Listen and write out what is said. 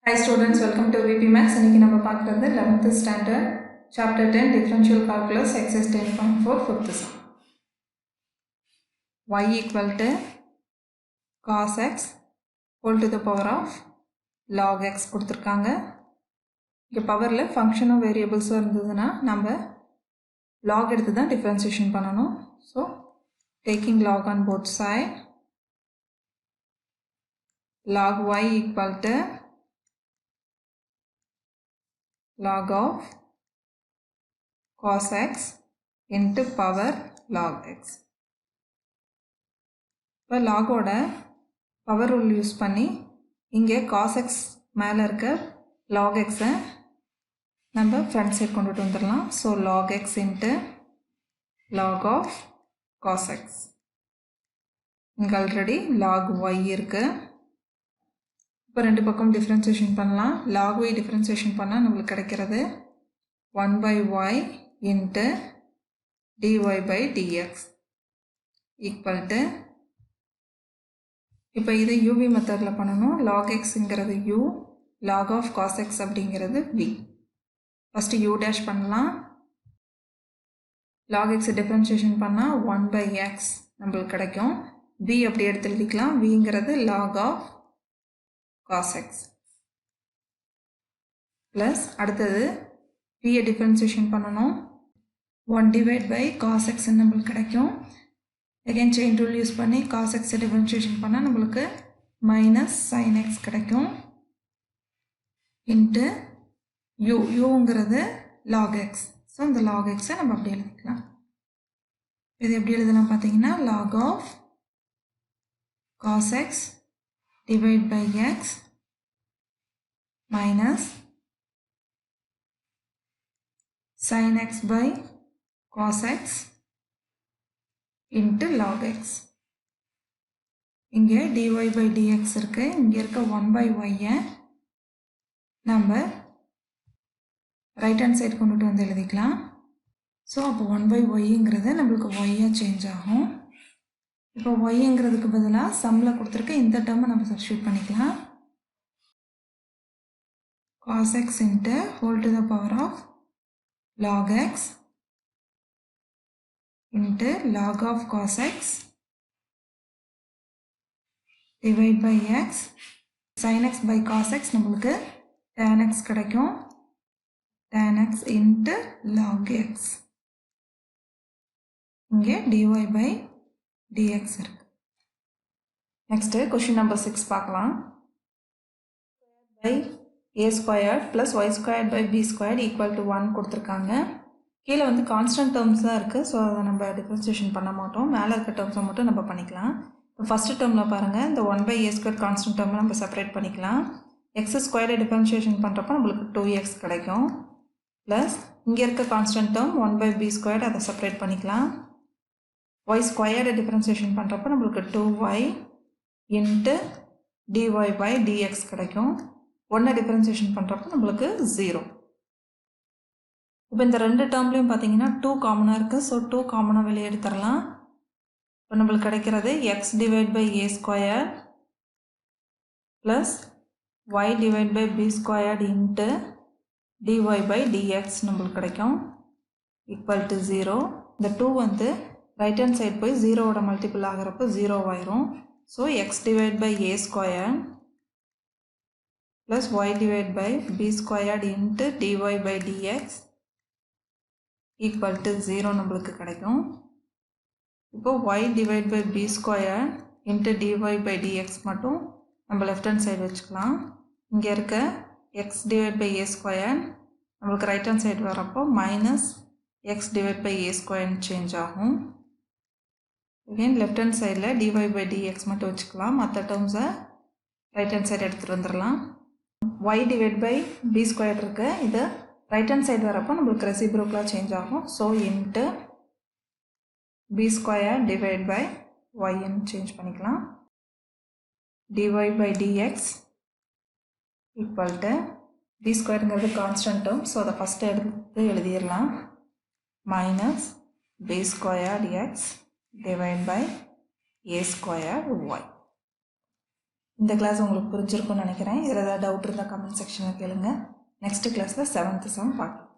Hi students, welcome to VPMaths. இன்னைக்கு நம்ம பார்க்கிறது 11th standard chapter 10 differential calculus exercise 10.4 fifth sum. Y equal to cos x whole to the power of log x கொடுத்திருக்காங்க. இங்க பவர்ல ஃபங்க்ஷனும் வேரியபிள்ஸும் இருந்ததுன்னா நம்ம log எடுத்து தான் differentiation பண்ணணும். So taking log on both sides, log y equal to log of cos x into power log x. இப்போ லாகோட power rule use பண்ணி இங்கே cos x மேலே இருக்க log x நம்ம ஃப்ரண்ட் சைட் கொண்டுட்டு வந்துடலாம். So log x into log of cos x. இங்கே already log y இருக்கு. இப்போ ரெண்டு பக்கம் டிஃப்ரென்சியேஷன் பண்ணலாம். log y டிஃப்ரென்சியேஷன் பண்ணால் நம்மளுக்கு கிடைக்கிறது 1 by y into dy by dx equal to, இப்போ இது uv மெத்தடில் பண்ணணும். log xங்கிறது u, log of cos x அப்படிங்கிறது v. ஃபஸ்ட்டு u dash பண்ணலாம். log x டிஃப்ரென்சியேஷன் பண்ணால் 1 by x நம்மளுக்கு கிடைக்கும். v அப்படி எடுத்து எழுதிக்கலாம். vங்கிறது log of cos x plus அடுத்தது v டிஃப்ரென்சியேஷன் பண்ணணும். 1 divide by cos x நம்மளுக்கு கிடைக்கும். again chain rule யூஸ் பண்ணி cos x டிஃப்ரென்சியேஷன் பண்ணால் நம்மளுக்கு மைனஸ் sin x கிடைக்கும் இன்ட்டு uங்கிறது log x. ஸோ இந்த log x நம்ம அப்படி எழுதிக்கலாம். இது எப்படி எழுதலாம் பார்த்தீங்கன்னா log of cos x divide by x minus sin x by cos x into log x. இங்கே dy by dx இருக்கு. இங்கே இருக்க 1 by y நம்ம ரைட் ஹேண்ட் சைடு கொண்டுட்டு வந்து எழுதிக்கலாம். ஸோ அப்போ 1 by yங்கிறது நம்மளுக்கு y சேஞ்ச் ஆகும். இப்போ yங்கிறதுக்கு பதிலாக சம்மில் கொடுத்துருக்க இந்த டேர்மை நம்ம சப்ஸ்டியூட் பண்ணிக்கலாம். cos x into whole to the power of log x into log of cos x divide by x sin x by cos x நம்மளுக்கு tan x கிடைக்கும். tan x into log x. இங்கே dy by dx இருக்கு. Next question number 6 பார்க்கலாம். by a squared plus y squared by b squared equal to 1 கொடுத்துருக்காங்க. கீழே வந்து constant terms தான் இருக்குது. ஸோ அதை நம்ம டிஃப்ரென்சியேஷன் பண்ண மாட்டோம். மேலே இருக்க டேர்ம்ஸை மட்டும் நம்ம பண்ணிக்கலாம். இப்போ ஃபஸ்ட்டு டேர்மில் பாருங்கள், இந்த 1 by a squared கான்ஸ்டன்ட் டேர்மை நம்ம செப்பரேட் பண்ணிக்கலாம். எக்ஸ் ஸ்கொயர்டை டிஃப்ரென்சியேஷன் பண்ணுறப்போ நம்மளுக்கு 2x கிடைக்கும். ப்ளஸ் இங்கே இருக்க constant term 1 by b squared, அதை செப்பரேட் பண்ணிக்கலாம். y ஸ்கொயர்டை டிஃப்ரென்சியேஷன் பண்ணுறப்போ நம்மளுக்கு 2y into dy by dx கிடைக்கும். 1 டிஃப்ரென்சியேஷன் பண்ணுறப்போ நம்மளுக்கு 0. இப்போ இந்த ரெண்டு டேர்ம்லையும் பார்த்தீங்கன்னா 2 காமனாக இருக்குது. ஸோ 2 காமனாக வெளியே எடுத்துடலாம். இப்போ நம்மளுக்கு கிடைக்கிறது x divide by a square plus y divide by b squared into dy by dx நம்மளுக்கு கிடைக்கும் ஈக்குவல் டு 0. இந்த 2 வந்து ரைட் ஹேண்ட் சைட் போய் 0வோட மல்டிபிள் ஆகிறப்போ 0 ஆயிரும். So x divide by a square plus y divided by b squared into dy by dx equal to 0 நம்மளுக்கு கிடைக்கும். இப்போ y divided by b squared into dy by dx மட்டும் நம்ம left hand side வச்சுக்கலாம். இங்கே இருக்க x divided by a squared நம்மளுக்கு right hand side வரப்போ minus x divided by a squared change ஆகும். again left hand sideல dy by dx மட்டும் வச்சுக்கலாம். மற்ற டேர்ம்ஸை right hand side எடுத்துகிட்டு வந்துடலாம். y divided by b squared இருக்கு. இது ரைட் ஹேண்ட் சைடு வரப்போ நம்மளுக்கு ரெசிப்ரோக்கலாக சேஞ்ச் ஆகும். So into b squared divided by y change பண்ணிக்கலாம். dy by dx equal to b squaredங்கிறது கான்ஸ்டன்ட் டேர்ம். ஸோ அதை ஃபஸ்ட்டு எடுத்து எழுதிடலாம். Minus b squared x divided by a squared y. இந்த கிளாஸ் உங்களுக்கு புரிஞ்சிருக்கும்னு நினைக்கிறேன். இதில் ஏதாவது டவுட் இருந்தால் கமெண்ட் செக்ஷனில் கேளுங்க. நெக்ஸ்ட் கிளாஸில் 7th சம் பார்க்கலாம்.